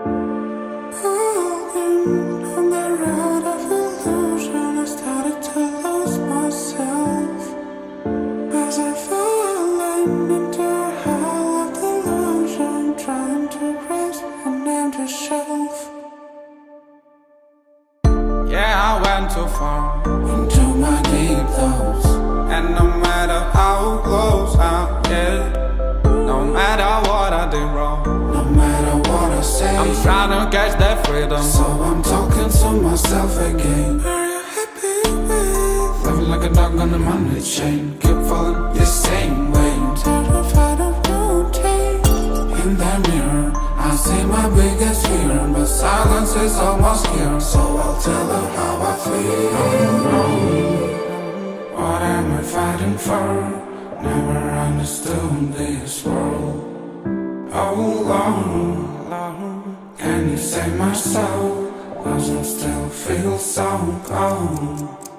On the road of illusion, I started to lose myself as I fallen into a hell of delusion, trying to raise an empty shelf. Yeah, I went too far Into my deep thoughts, and no matter how close I get, no matter what I did wrong, no matter what I say, I'm trying to catch that freedom. so I'm talking to myself again. Are you happy with Living like a dog on the money chain, keep falling the same way. terrified of rotate? In the mirror, I see my biggest fear, but silence is almost here. So I'll tell her how I feel. What am I fighting for? Never understood this world. Oh Lord, can you save my soul? Doesn't still feel so cold.